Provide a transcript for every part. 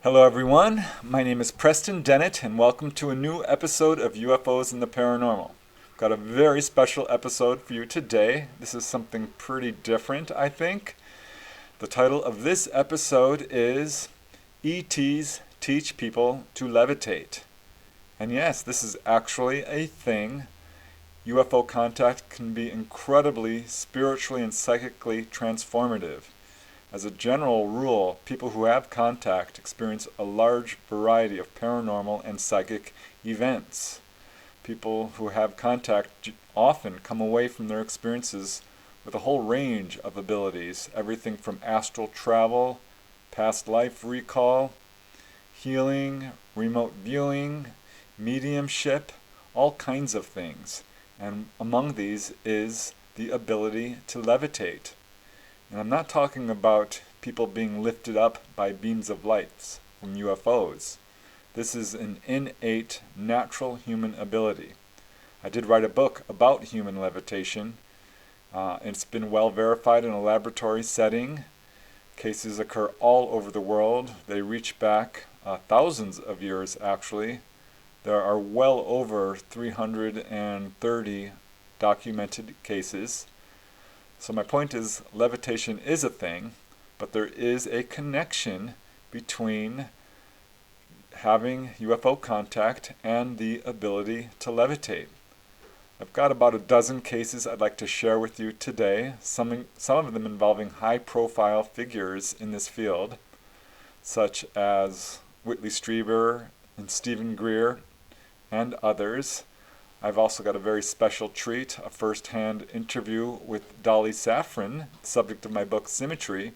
Hello everyone, my name is Preston Dennett and welcome to a new episode of UFOs and the Paranormal. Got a very special episode for you today. This is something pretty different, I think. The title of this episode is ETs Teach People to Levitate. And yes, this is actually a thing. UFO contact can be incredibly spiritually and psychically transformative. As a general rule, people who have contact experience a large variety of paranormal and psychic events. People who have contact often come away from their experiences with a whole range of abilities, everything from astral travel, past life recall, healing, remote viewing, mediumship, all kinds of things. And among these is the ability to levitate. And I'm not talking about people being lifted up by beams of lights from UFOs. This is an innate, natural human ability. I did write a book about human levitation. It's been well verified in a laboratory setting. Cases occur all over the world. They reach back thousands of years, actually. There are well over 330 documented cases. So my point is, levitation is a thing, but there is a connection between having UFO contact and the ability to levitate. I've got about a dozen cases I'd like to share with you today, some of them involving high-profile figures in this field, such as Whitley Strieber and Stephen Greer and others. I've also got a very special treat, a first-hand interview with Dolly Safran, subject of my book Symmetry,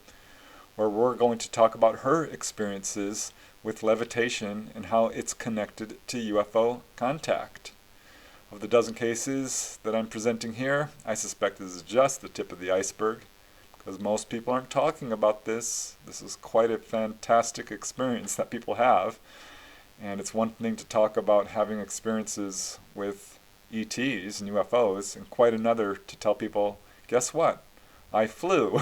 where we're going to talk about her experiences with levitation and how it's connected to UFO contact. Of the dozen cases that I'm presenting here, I suspect this is just the tip of the iceberg, because most people aren't talking about this. This is quite a fantastic experience that people have. And it's one thing to talk about having experiences with ETs and UFOs, and quite another to tell people, guess what? I flew.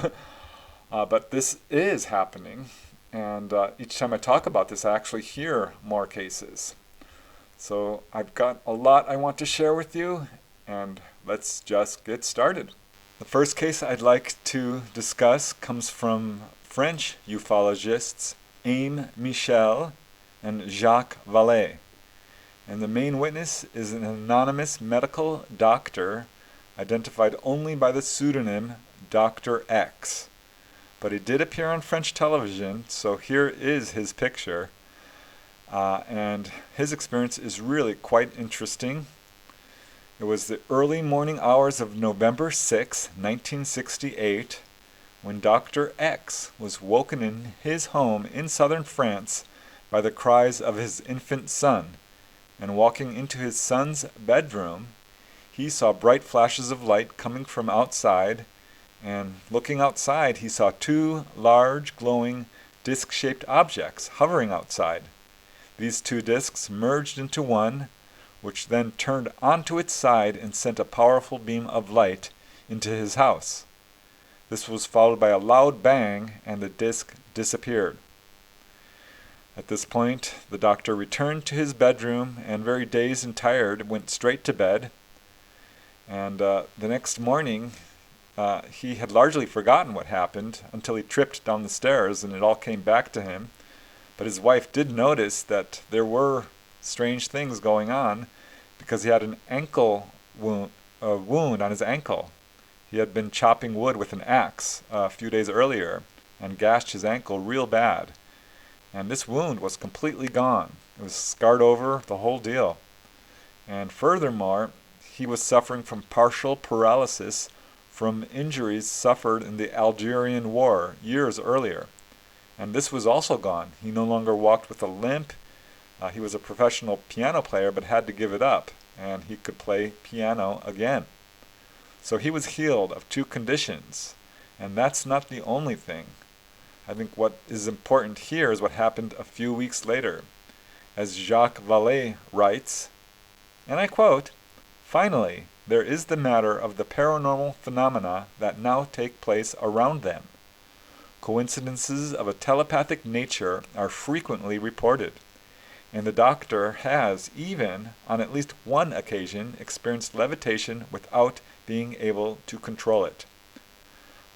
But this is happening, and each time I talk about this, I actually hear more cases. So I've got a lot I want to share with you, and let's just get started. The first case I'd like to discuss comes from French ufologists Aimé Michel and Jacques Vallée. And the main witness is an anonymous medical doctor identified only by the pseudonym Dr. X. But he did appear on French television, so here is his picture. And his experience is really quite interesting. It was the early morning hours of November 6, 1968, when Dr. X was woken in his home in southern France by the cries of his infant son. And walking into his son's bedroom, he saw bright flashes of light coming from outside, and looking outside, he saw two large, glowing, disc-shaped objects hovering outside. These two discs merged into one, which then turned onto its side and sent a powerful beam of light into his house. This was followed by a loud bang, and the disc disappeared. At this point, the doctor returned to his bedroom and, very dazed and tired, went straight to bed. And the next morning, he had largely forgotten what happened until he tripped down the stairs and it all came back to him. But his wife did notice that there were strange things going on because he had an ankle wound on his ankle. He had been chopping wood with an axe a few days earlier and gashed his ankle real bad. And this wound was completely gone. It was scarred over, the whole deal. And furthermore, he was suffering from partial paralysis from injuries suffered in the Algerian War years earlier. And this was also gone. He no longer walked with a limp. He was a professional piano player but had to give it up, and he could play piano again. So he was healed of two conditions. And that's not the only thing. I think what is important here is what happened a few weeks later. As Jacques Vallée writes, and I quote, "Finally, there is the matter of the paranormal phenomena that now take place around them. Coincidences of a telepathic nature are frequently reported, and the doctor has, even on at least one occasion, experienced levitation without being able to control it.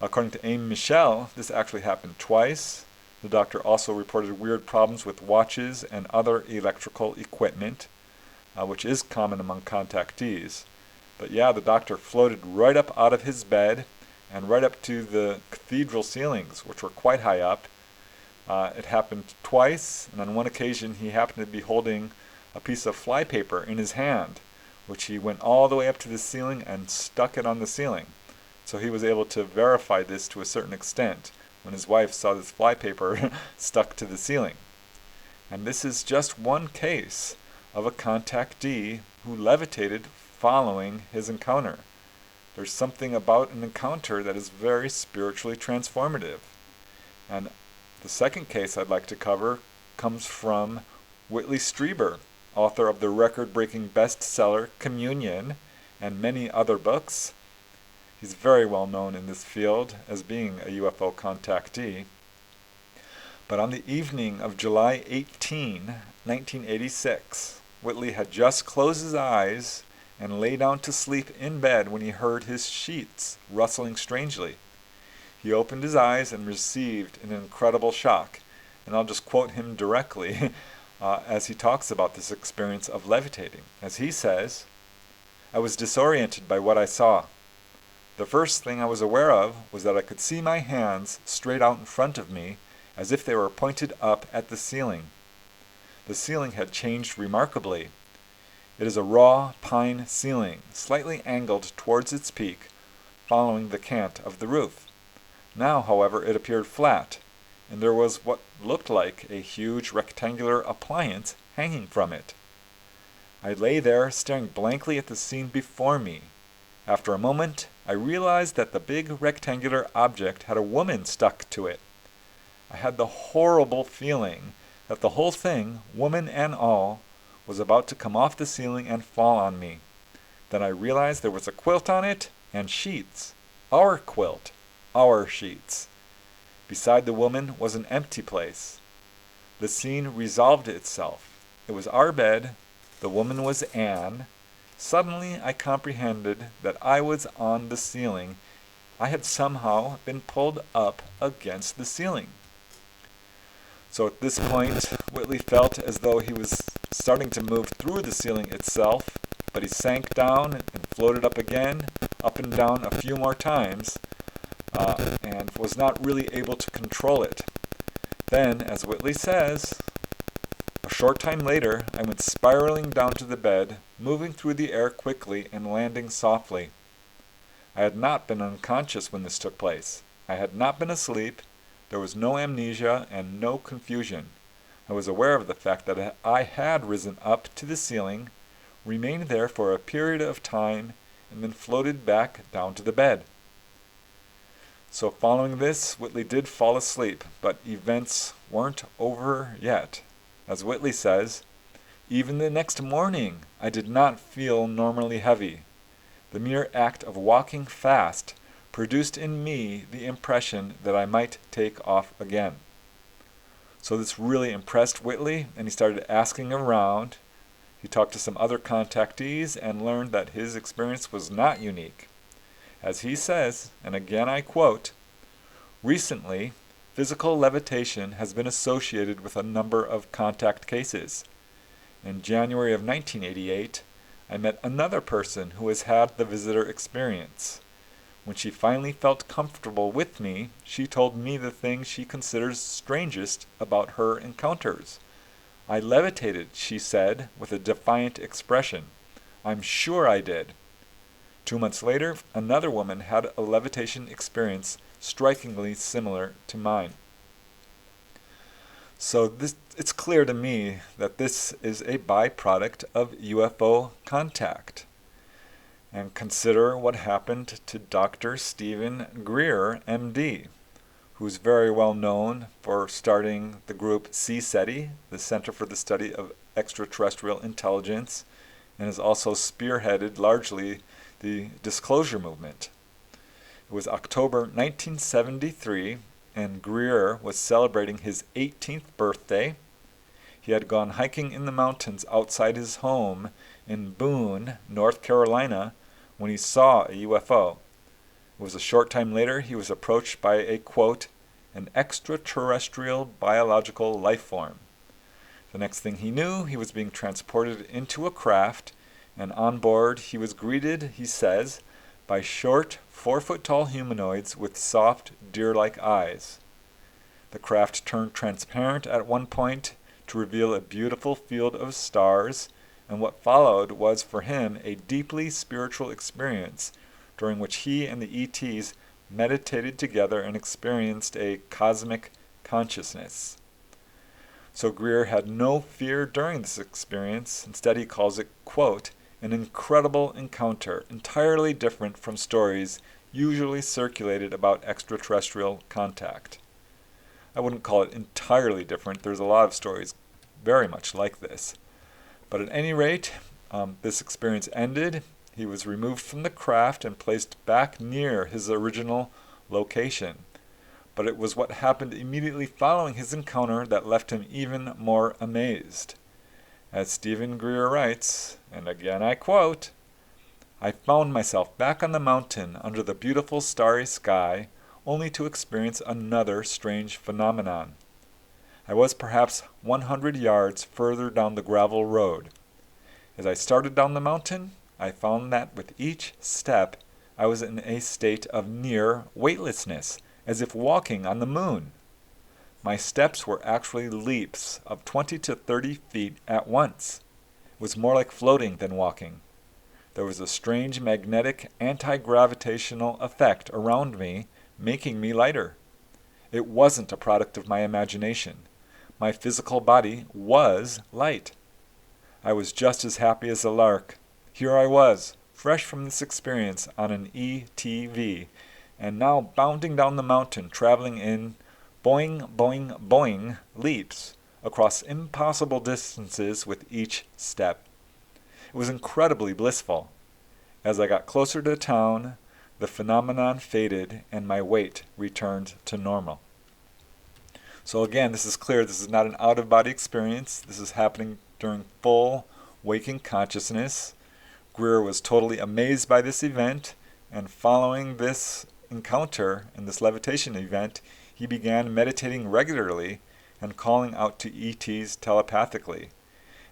According to Aimé Michel, this actually happened twice. The doctor also reported weird problems with watches and other electrical equipment, which is common among contactees. But yeah, the doctor floated right up out of his bed and right up to the cathedral ceilings, which were quite high up. It happened twice, and on one occasion he happened to be holding a piece of flypaper in his hand, which he went all the way up to the ceiling and stuck it on the ceiling. So he was able to verify this to a certain extent when his wife saw this flypaper stuck to the ceiling. And this is just one case of a contactee who levitated following his encounter. There's something about an encounter that is very spiritually transformative. And the second case I'd like to cover comes from Whitley Strieber, author of the record-breaking bestseller Communion and many other books. He's very well known in this field as being a UFO contactee. But on the evening of July 18, 1986, Whitley had just closed his eyes and lay down to sleep in bed when he heard his sheets rustling strangely. He opened his eyes and received an incredible shock. And I'll just quote him directly as he talks about this experience of levitating. As he says, "I was disoriented by what I saw. The first thing I was aware of was that I could see my hands straight out in front of me as if they were pointed up at the ceiling. The ceiling had changed remarkably. It is a raw pine ceiling, slightly angled towards its peak, following the cant of the roof. Now, however, it appeared flat, and there was what looked like a huge rectangular appliance hanging from it. I lay there staring blankly at the scene before me. After a moment, I realized that the big rectangular object had a woman stuck to it. I had the horrible feeling that the whole thing, woman and all, was about to come off the ceiling and fall on me. Then I realized there was a quilt on it and sheets. Our quilt, our sheets. Beside the woman was an empty place. The scene resolved itself. It was our bed. The woman was Anne. Suddenly I comprehended that I was on the ceiling. I had somehow been pulled up against the ceiling." So at this point, Whitley felt as though he was starting to move through the ceiling itself, but he sank down and floated up again, up and down a few more times, and was not really able to control it. Then, as Whitley says, a short time later, I went spiraling down to the bed, moving through the air quickly and landing softly. I had not been unconscious when this took place. I had not been asleep. There was no amnesia and no confusion. I was aware of the fact that I had risen up to the ceiling, remained there for a period of time, and then floated back down to the bed. So following this, Whitley did fall asleep, but events weren't over yet. As Whitley says, "Even the next morning, I did not feel normally heavy. The mere act of walking fast produced in me the impression that I might take off again." So this really impressed Whitley, and he started asking around. He talked to some other contactees and learned that his experience was not unique. As he says, and again I quote, "Recently, physical levitation has been associated with a number of contact cases. In January of 1988, I met another person who has had the visitor experience. When she finally felt comfortable with me, she told me the thing she considers strangest about her encounters. I levitated, she said, with a defiant expression. I'm sure I did. 2 months later, another woman had a levitation experience strikingly similar to mine." So it's clear to me that this is a byproduct of UFO contact. And consider what happened to Dr. Stephen Greer, MD, who's very well known for starting the group CSETI, the Center for the Study of Extraterrestrial Intelligence, and has also spearheaded largely the disclosure movement. It was October 1973, and Greer was celebrating his 18th birthday. He had gone hiking in the mountains outside his home in Boone, North Carolina, when he saw a UFO. It was a short time later he was approached by a, quote, an extraterrestrial biological life form. The next thing he knew, he was being transported into a craft, and on board he was greeted, he says, by short, 4-foot-tall humanoids with soft, deer-like eyes. The craft turned transparent at one point to reveal a beautiful field of stars, and what followed was for him a deeply spiritual experience during which he and the ETs meditated together and experienced a cosmic consciousness. So Greer had no fear during this experience. Instead, he calls it, quote, an incredible encounter, entirely different from stories usually circulated about extraterrestrial contact. I wouldn't call it entirely different. There's a lot of stories very much like this. But at any rate, this experience ended. He was removed from the craft and placed back near his original location. But it was what happened immediately following his encounter that left him even more amazed. As Stephen Greer writes, and again I quote, I found myself back on the mountain under the beautiful starry sky, only to experience another strange phenomenon. I was perhaps 100 yards further down the gravel road. As I started down the mountain, I found that with each step I was in a state of near weightlessness, as if walking on the moon. My steps were actually leaps of 20 to 30 feet at once. It was more like floating than walking. There was a strange magnetic anti-gravitational effect around me, making me lighter. It wasn't a product of my imagination. My physical body was light. I was just as happy as a lark. Here I was, fresh from this experience on an ETV, and now bounding down the mountain, traveling in boing, boing, boing leaps across impossible distances with each step. It was incredibly blissful. As I got closer to town, the phenomenon faded and my weight returned to normal. So again, this is clear. This is not an out-of-body experience. This is happening during full waking consciousness. Greer was totally amazed by this event, and following this encounter and this levitation event, he began meditating regularly and calling out to ETs telepathically.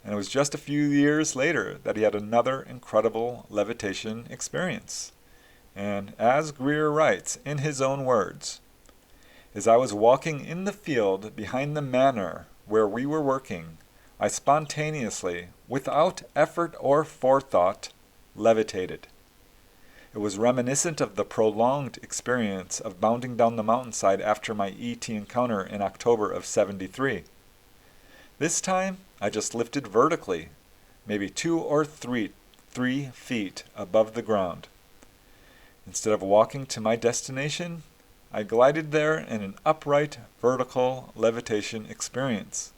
And it was just a few years later that he had another incredible levitation experience. And as Greer writes in his own words, as I was walking in the field behind the manor where we were working, I spontaneously, without effort or forethought, levitated. It was reminiscent of the prolonged experience of bounding down the mountainside after my ET encounter in October of '73. This time, I just lifted vertically, maybe 2 or 3 feet above the ground. Instead of walking to my destination, I glided there in an upright, vertical levitation experience.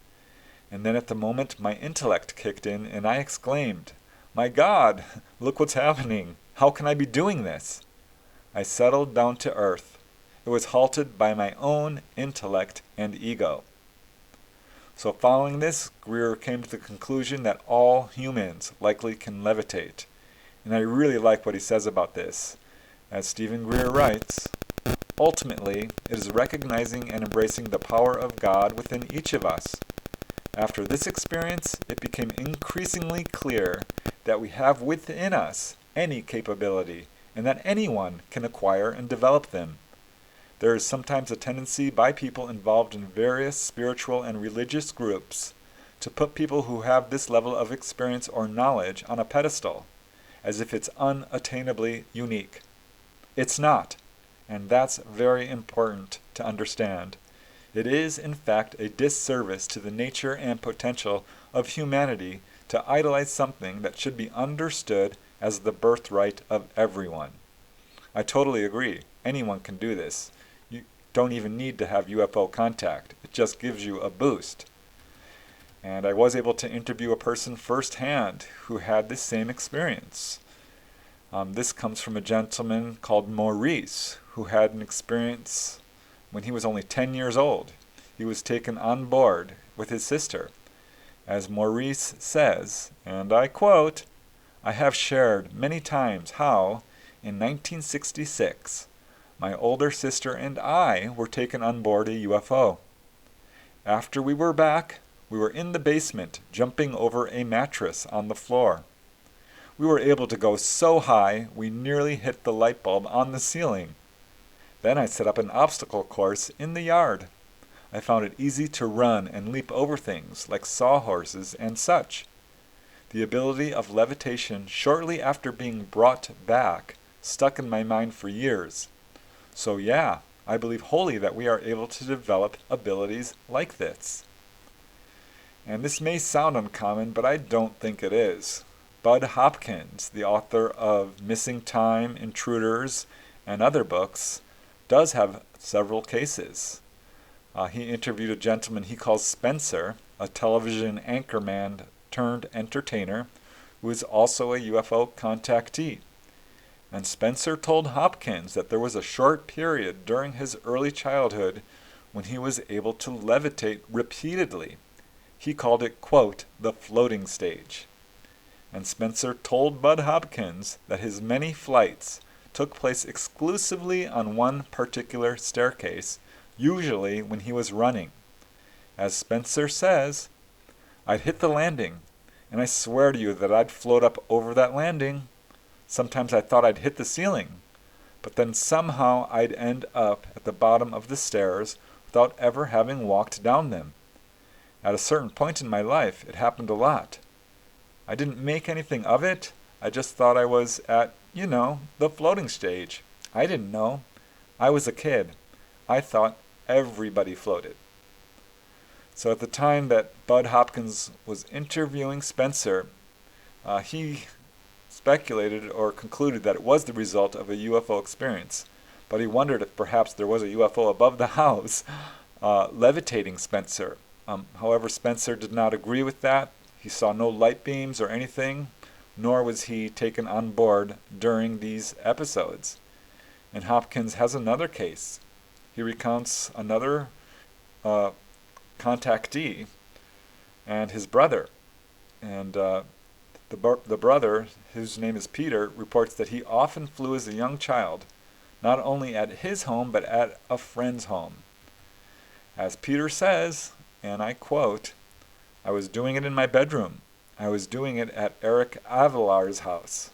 And then at the moment my intellect kicked in and I exclaimed, "My God, look what's happening! How can I be doing this?" I settled down to earth. It was halted by my own intellect and ego. So following this, Greer came to the conclusion that all humans likely can levitate. And I really like what he says about this. As Stephen Greer writes, ultimately, it is recognizing and embracing the power of God within each of us. After this experience, it became increasingly clear that we have within us any capability and that anyone can acquire and develop them. There is sometimes a tendency by people involved in various spiritual and religious groups to put people who have this level of experience or knowledge on a pedestal, as if it's unattainably unique. It's not, and that's very important to understand. It is, in fact, a disservice to the nature and potential of humanity to idolize something that should be understood as the birthright of everyone. I totally agree. Anyone can do this. You don't even need to have UFO contact. It just gives you a boost. And I was able to interview a person firsthand who had this same experience. This comes from a gentleman called Maurice, who had an experience when he was only 10 years old. He was taken on board with his sister. As Maurice says, and I quote, "I have shared many times how, in 1966, my older sister and I were taken on board a UFO. After we were back, we were in the basement jumping over a mattress on the floor. We were able to go so high we nearly hit the light bulb on the ceiling. Then I set up an obstacle course in the yard. I found it easy to run and leap over things like sawhorses and such. The ability of levitation shortly after being brought back stuck in my mind for years. So yeah, I believe wholly that we are able to develop abilities like this." And this may sound uncommon, but I don't think it is. Bud Hopkins, the author of Missing Time, Intruders, and other books, does have several cases. He interviewed a gentleman he calls Spencer, a television anchorman turned entertainer, who is also a UFO contactee. And Spencer told Hopkins that there was a short period during his early childhood when he was able to levitate repeatedly. He called it, quote, "the floating stage." And Spencer told Bud Hopkins that his many flights took place exclusively on one particular staircase, usually when he was running. As Spencer says, "I'd hit the landing, and I swear to you that I'd float up over that landing. Sometimes I thought I'd hit the ceiling, but then somehow I'd end up at the bottom of the stairs without ever having walked down them. At a certain point in my life, it happened a lot. I didn't make anything of it. I just thought I was at, the floating stage. I didn't know. I was a kid. I thought everybody floated." So at the time that Bud Hopkins was interviewing Spencer, he speculated or concluded that it was the result of a UFO experience, but he wondered if perhaps there was a UFO above the house levitating Spencer. However, Spencer did not agree with that. He saw no light beams or anything, nor was he taken on board during these episodes. And Hopkins has another case. He recounts another contactee and his brother. And the brother, whose name is Peter, reports that he often flew as a young child, not only at his home but at a friend's home. As Peter says, and I quote, "I was doing it in my bedroom. I was doing it at Eric Avelar's house.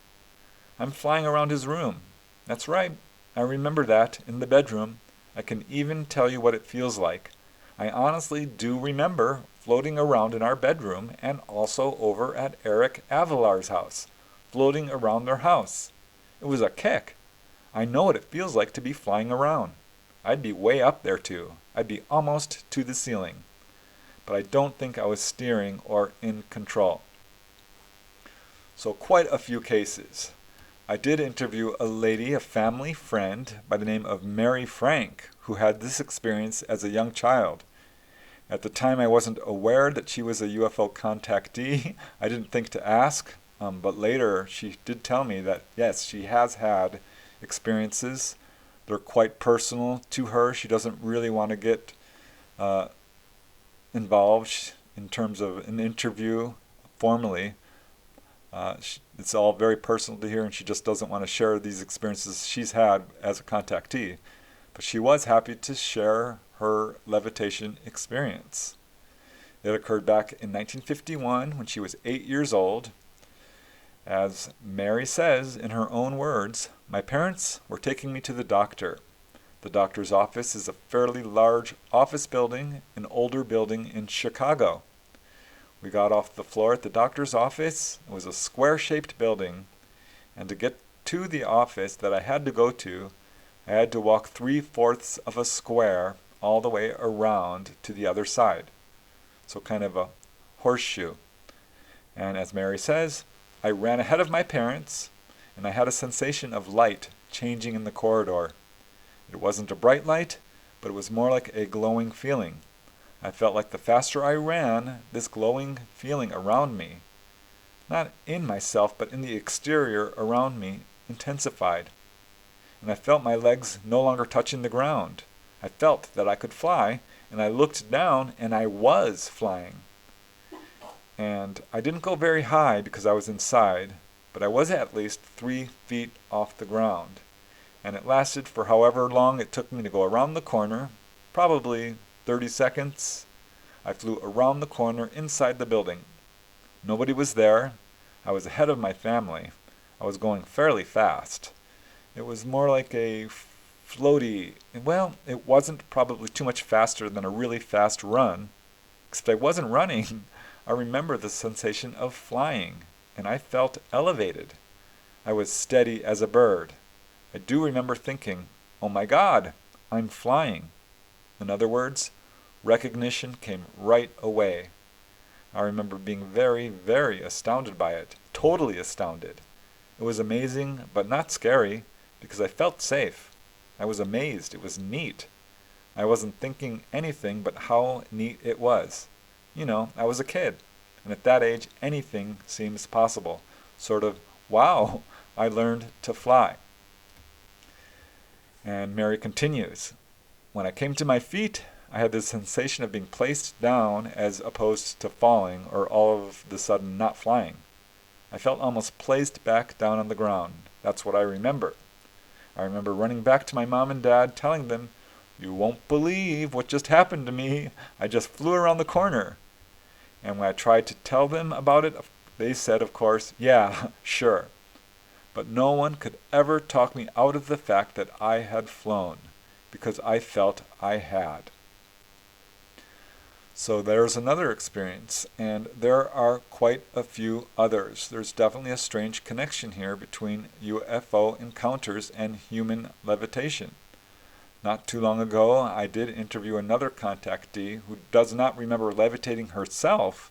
I'm flying around his room. That's right. I remember that, in the bedroom. I can even tell you what it feels like. I honestly do remember floating around in our bedroom and also over at Eric Avelar's house, floating around their house. It was a kick. I know what it feels like to be flying around. I'd be way up there too. I'd be almost to the ceiling. But I don't think I was steering or in control." So quite a few cases. I did interview a lady, a family friend by the name of Mary Frank, who had this experience as a young child. At the time I wasn't aware that she was a UFO contactee. I didn't think to ask, but later she did tell me that yes, she has had experiences. They're quite personal to her. She doesn't really want to get involved in terms of an interview formally. It's all very personal to her, and she just doesn't want to share these experiences she's had as a contactee. But she was happy to share her levitation experience. It occurred back in 1951 when she was 8 years old. As Mary says in her own words, "My parents were taking me to the doctor. The doctor's office is a fairly large office building, an older building in Chicago. We got off the floor at the doctor's office. It was a square-shaped building, and to get to the office that I had to go to, I had to walk 3/4 of a square all the way around to the other side. So kind of a horseshoe. And as Mary says, I ran ahead of my parents, and I had a sensation of light changing in the corridor. It wasn't a bright light, but it was more like a glowing feeling. I felt like the faster I ran, this glowing feeling around me, not in myself, but in the exterior around me, intensified. And I felt my legs no longer touching the ground. I felt that I could fly, and I looked down and I was flying. And I didn't go very high because I was inside, but I was at least 3 feet off the ground. And it lasted for however long it took me to go around the corner, probably 30 seconds. I flew around the corner inside the building. Nobody was there. I was ahead of my family. I was going fairly fast. It was more like a floaty, well, it wasn't probably too much faster than a really fast run, except I wasn't running. I remember the sensation of flying, and I felt elevated. I was steady as a bird. I do remember thinking, oh my God, I'm flying. In other words, recognition came right away. I remember being very, very astounded by it, totally astounded. It was amazing, but not scary, because I felt safe. I was amazed. It was neat. I wasn't thinking anything but how neat it was. You know, I was a kid, and at that age, anything seems possible. Sort of, wow, I learned to fly. And Mary continues, when I came to my feet, I had this sensation of being placed down as opposed to falling or all of the sudden not flying. I felt almost placed back down on the ground. That's what I remember. I remember running back to my mom and dad, telling them, you won't believe what just happened to me. I just flew around the corner. And when I tried to tell them about it, they said, of course, yeah, sure. But no one could ever talk me out of the fact that I had flown, because I felt I had. So there's another experience, and there are quite a few others. There's definitely a strange connection here between UFO encounters and human levitation. Not too long ago, I did interview another contactee who does not remember levitating herself,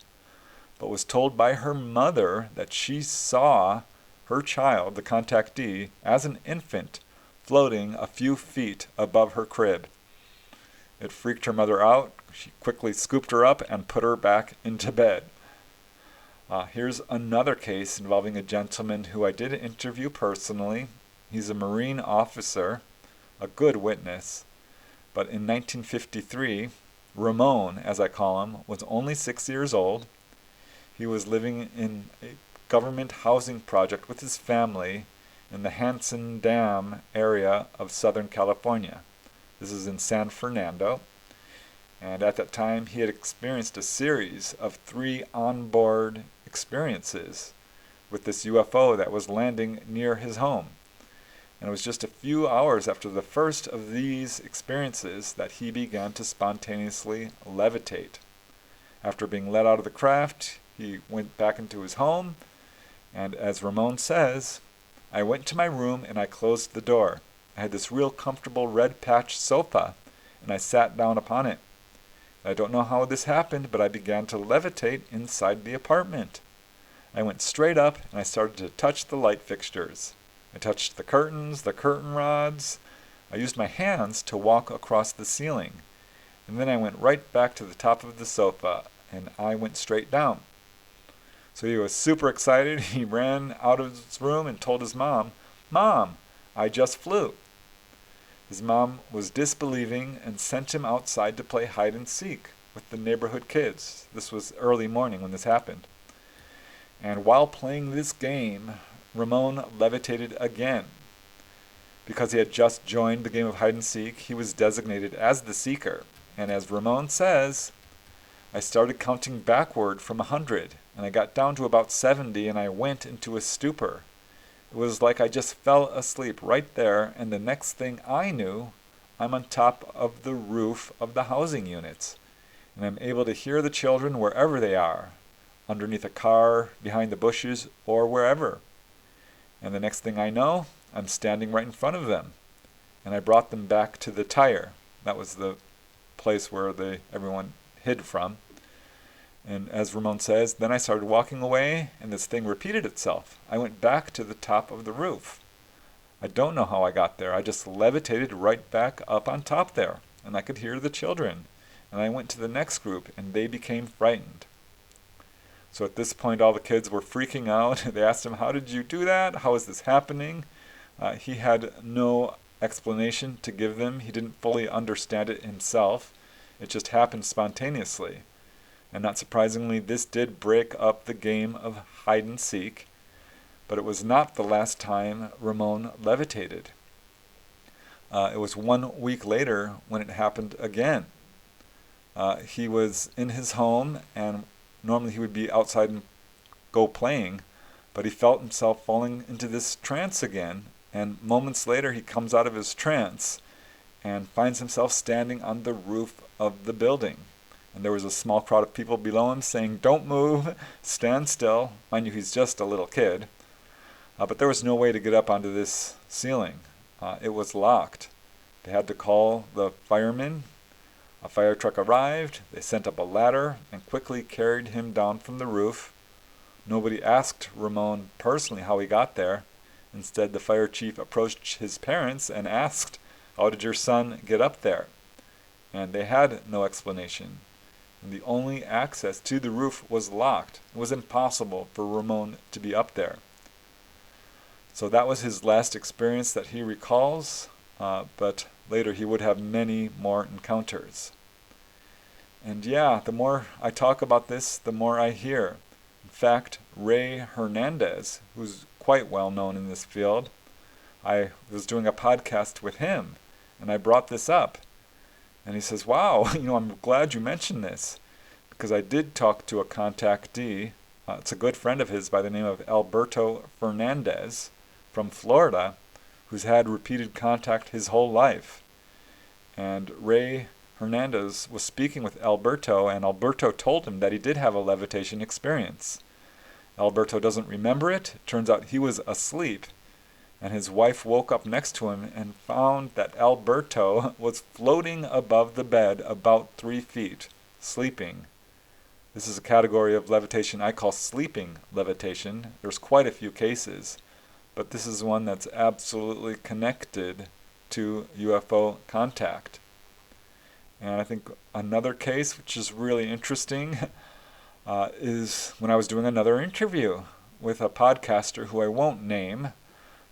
but was told by her mother that she saw her child, the contactee, as an infant, floating a few feet above her crib. It freaked her mother out. She quickly scooped her up and put her back into bed. Here's another case involving a gentleman who I did interview personally. He's a Marine officer, a good witness. But in 1953, Ramon, as I call him, was only 6 years old. He was living in a government housing project with his family in the Hansen Dam area of Southern California. This is in San Fernando. And at that time, he had experienced a series of 3 onboard experiences with this UFO that was landing near his home. And it was just a few hours after the first of these experiences that he began to spontaneously levitate. After being let out of the craft, he went back into his home, and as Ramon says, I went to my room and I closed the door. I had this real comfortable red patch sofa, and I sat down upon it. I don't know how this happened, but I began to levitate inside the apartment. I went straight up and I started to touch the light fixtures. I touched the curtains, the curtain rods. I used my hands to walk across the ceiling. And then I went right back to the top of the sofa, and I went straight down. So he was super excited. He ran out of his room and told his mom, "Mom, I just flew." His mom was disbelieving and sent him outside to play hide and seek with the neighborhood kids. This was early morning when this happened. And while playing this game, Ramon levitated again. Because he had just joined the game of hide and seek, he was designated as the seeker. And as Ramon says, I started counting backward from 100, and I got down to about 70, and I went into a stupor. It was like I just fell asleep right there, and the next thing I knew, I'm on top of the roof of the housing units, and I'm able to hear the children wherever they are, underneath a car, behind the bushes, or wherever. And the next thing I know, I'm standing right in front of them, and I brought them back to the tire. That was the place where everyone hid from. And as Ramon says, then I started walking away, and this thing repeated itself. I went back to the top of the roof. I don't know how I got there. I just levitated right back up on top there, and I could hear the children. And I went to the next group, and they became frightened. So at this point, all the kids were freaking out. They asked him, "How did you do that? How is this happening?" He had no explanation to give them. He didn't fully understand it himself. It just happened spontaneously. And not surprisingly, this did break up the game of hide and seek, but it was not the last time Ramon levitated. It was 1 week later when it happened again. He was in his home, and normally he would be outside and go playing, but he felt himself falling into this trance again, and moments later he comes out of his trance and finds himself standing on the roof of the building. And there was a small crowd of people below him saying, "Don't move, stand still." Mind you, he's just a little kid. But there was no way to get up onto this ceiling. It was locked. They had to call the firemen. A fire truck arrived. They sent up a ladder and quickly carried him down from the roof. Nobody asked Ramon personally how he got there. Instead, the fire chief approached his parents and asked, "How did your son get up there?" And they had no explanation. And the only access to the roof was locked. It was impossible for Ramon to be up there. So that was his last experience that he recalls, but later he would have many more encounters. And yeah, the more I talk about this, the more I hear. In fact, Ray Hernandez, who's quite well known in this field, I was doing a podcast with him, and I brought this up. And he says, "Wow, I'm glad you mentioned this, because I did talk to a contactee. It's a good friend of his by the name of Alberto Fernandez from Florida, who's had repeated contact his whole life." And Ray Hernandez was speaking with Alberto, and Alberto told him that he did have a levitation experience. Alberto doesn't remember it. It turns out he was asleep, and his wife woke up next to him and found that Alberto was floating above the bed about 3 feet, sleeping. This is a category of levitation I call sleeping levitation. There's quite a few cases, but this is one that's absolutely connected to UFO contact. And I think another case which is really interesting is when I was doing another interview with a podcaster who I won't name,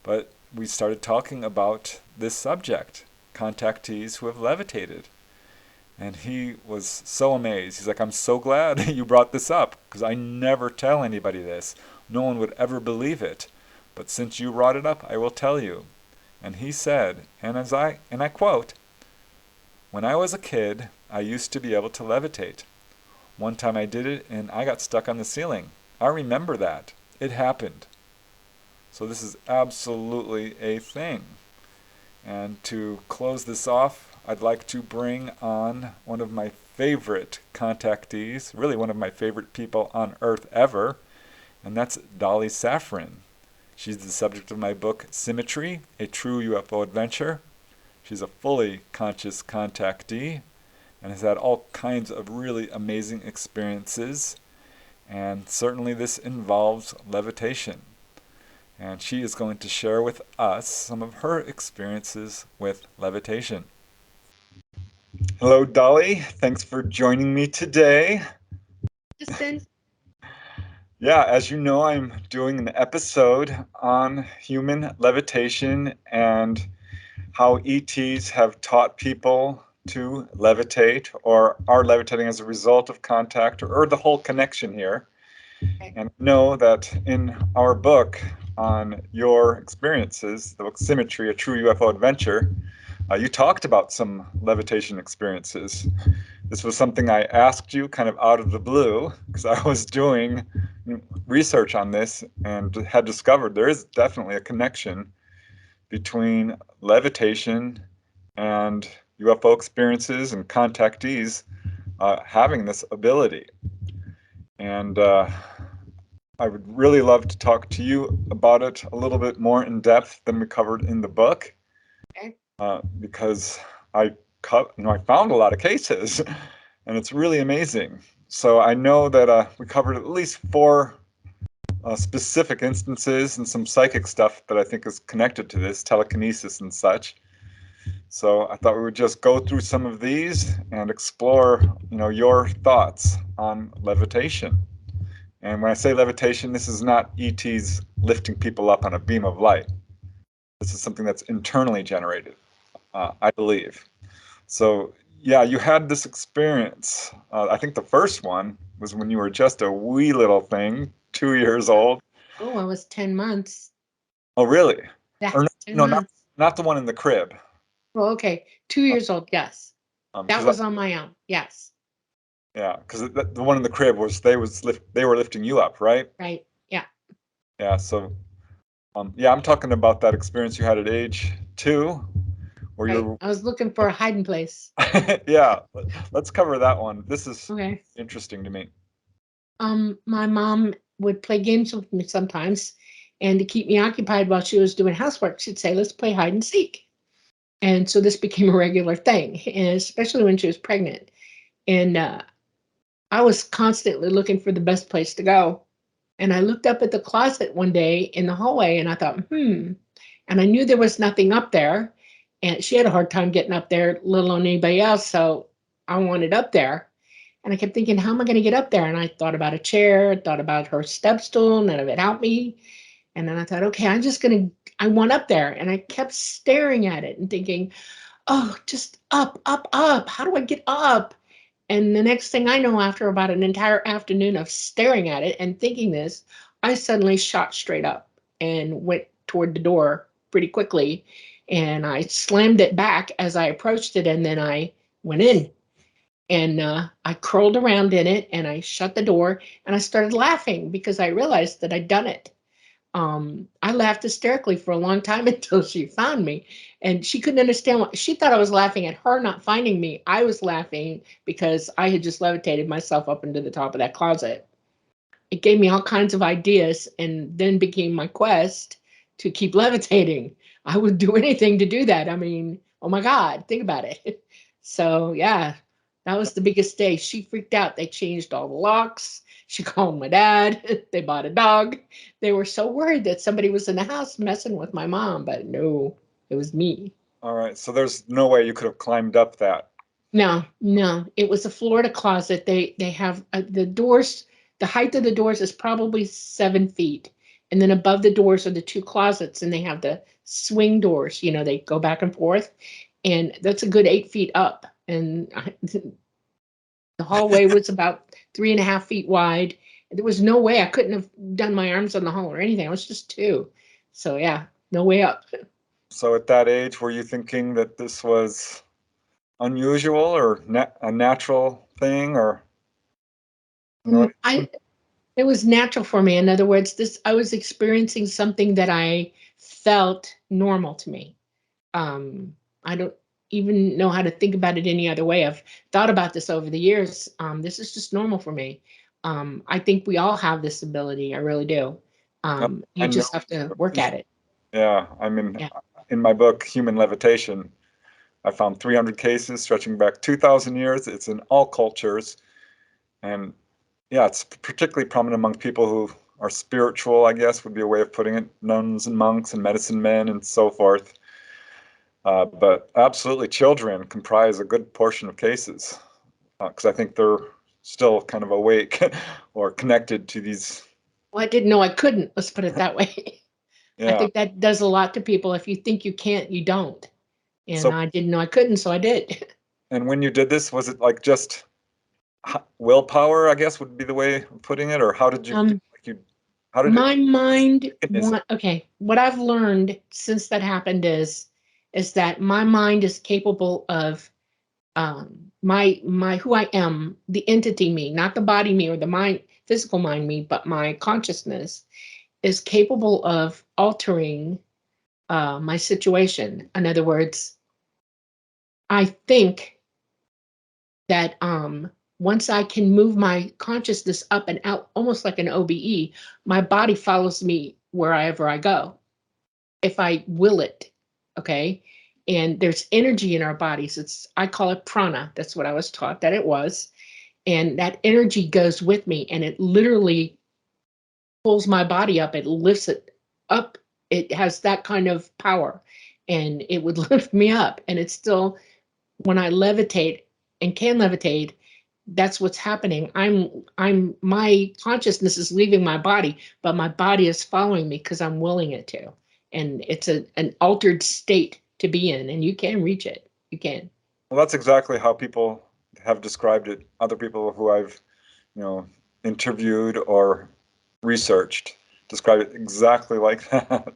but we started talking about this subject, contactees who have levitated. And he was so amazed. He's like, "I'm so glad you brought this up, because I never tell anybody this. No one would ever believe it. But since you brought it up, I will tell you." And he said, and I quote, "When I was a kid, I used to be able to levitate. One time I did it and I got stuck on the ceiling. I remember that. It happened." So this is absolutely a thing. And to close this off, I'd like to bring on one of my favorite contactees, really one of my favorite people on earth ever, and that's Dolly Safran. She's the subject of my book, Symmetry, A True UFO Adventure. She's a fully conscious contactee and has had all kinds of really amazing experiences, and certainly this involves levitation. And she is going to share with us some of her experiences with levitation. Hello, Dolly. Thanks for joining me today. Preston. Yeah, as you know, I'm doing an episode on human levitation and how ETs have taught people to levitate or are levitating as a result of contact, or the whole connection here. Okay. And know that in our book on your experiences, the book Symmetry, A True UFO Adventure, you talked about some levitation experiences. This was something I asked you kind of out of the blue because I was doing research on this and had discovered there is definitely a connection between levitation and UFO experiences and contactees having this ability. And I would really love to talk to you about it a little bit more in depth than we covered in the book. Okay. Because I found a lot of cases, and it's really amazing. So I know that we covered at least 4 specific instances and some psychic stuff that I think is connected to this, telekinesis and such. So I thought we would just go through some of these and explore, your thoughts on levitation. And when I say levitation, this is not ETs lifting people up on a beam of light. This is something that's internally generated, I believe. So, yeah, you had this experience. I think the first one was when you were just a wee little thing, 2 years old. Oh, I was 10 months. Oh, really? Yeah, Or no, 10 no, not months. not the one in the crib. Well, okay. 2 years old. Yes. That Because was on my own. Yes. yeah, because the one in the crib was they were lifting you up, right? Right. Yeah. Yeah. So, yeah, I'm talking about that experience you had at age 2, where Right. you're. I was looking for a hiding place. Yeah. Let's cover that one. This is Okay. interesting to me. My mom would play games with me sometimes, and to keep me occupied while she was doing housework, she'd say, "Let's play hide and seek." And so this became a regular thing, and especially when she was pregnant. And I was constantly looking for the best place to go. And I looked up at the closet one day in the hallway and I thought, and I knew there was nothing up there. And she had a hard time getting up there, let alone anybody else. So I wanted up there. And I kept thinking, how am I going to get up there? And I thought about a chair, thought about her step stool, none of it helped me. And then I thought, okay, I want up there. And I kept staring at it and thinking, oh, just up, up, up. How do I get up? And the next thing I know, after about an entire afternoon of staring at it and thinking this, I suddenly shot straight up and went toward the door pretty quickly. And I slammed it back as I approached it. And then I went in and I curled around in it and I shut the door and I started laughing because I realized that I'd done it. I laughed hysterically for a long time until she found me, and she couldn't understand what she thought I was laughing at her not finding me. I was laughing because I had just levitated myself up into the top of that closet. It gave me all kinds of ideas and then became my quest to keep levitating. I would do anything to do that. I mean, oh my God, think about it. So, yeah, that was the biggest day. She freaked out. They changed all the locks. She called my dad. They bought a dog. They were so worried that somebody was in the house messing with my mom, but no, it was me. All right. So there's no way you could have climbed up that. No, no, it was a Florida closet. They have the doors. The height of the doors is probably 7 feet, and then above the doors are the two closets, and they have the swing doors. You know, they go back and forth, and that's a good 8 feet up. And the hallway was about 3.5 feet wide. There was no way I couldn't have done my arms on the hall or anything. I was just two, so yeah, no way up. So at that age, were you thinking that this was unusual or a natural thing, or no? I It was natural for me. In other words, this I was experiencing something that I felt normal to me. I don't even know how to think about it any other way. I've thought about this over the years. This is just normal for me. I think we all have this ability. I really do. I You know. just have to work at it. Yeah, I mean, Yeah. in my book, Human Levitation, I found 300 cases stretching back 2,000 years. It's in all cultures. And yeah, it's particularly prominent among people who are spiritual, I guess would be a way of putting it, nuns and monks and medicine men and so forth. But absolutely, children comprise a good portion of cases because I think they're still kind of awake or connected to these. Well, I didn't know I couldn't. Let's put it that way. I Yeah. think that does a lot to people. If you think you can't, you don't. And So, I didn't know I couldn't, so I did. and when you did this, was it like just willpower, I guess would be the way of putting it, or how did you feel Um, like you, how did it, My mind mechanism? okay, what I've learned since that happened is that my mind is capable of my who I am, the entity me, not the body me or the mind physical mind me, but my consciousness is capable of altering my situation. In other words, I think that once I can move my consciousness up and out, almost like an OBE, my body follows me wherever I go, if I will it. Okay. And there's energy in our bodies. I call it prana. That's what I was taught that it was. And that energy goes with me and it literally pulls my body up. It lifts it up. It has that kind of power and it would lift me up. And it's still, when I levitate and can levitate, that's what's happening. My consciousness is leaving my body, but my body is following me because I'm willing it to. and it's an altered state to be in, and you can reach it. You can. Well, that's exactly how people have described it. Other people who I've, interviewed or researched describe it exactly like that.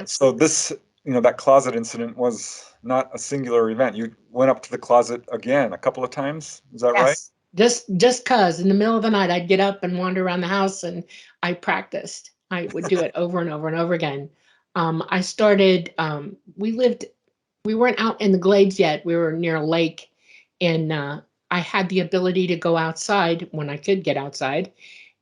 So this, that closet incident was not a singular event. You went up to the closet again a couple of times. Is that right? Yes. Just cause in the middle of the night I'd get up and wander around the house, and I practiced. I would do it over and over and over again. I started, we weren't out in the glades yet. We were near a lake, and I had the ability to go outside when I could get outside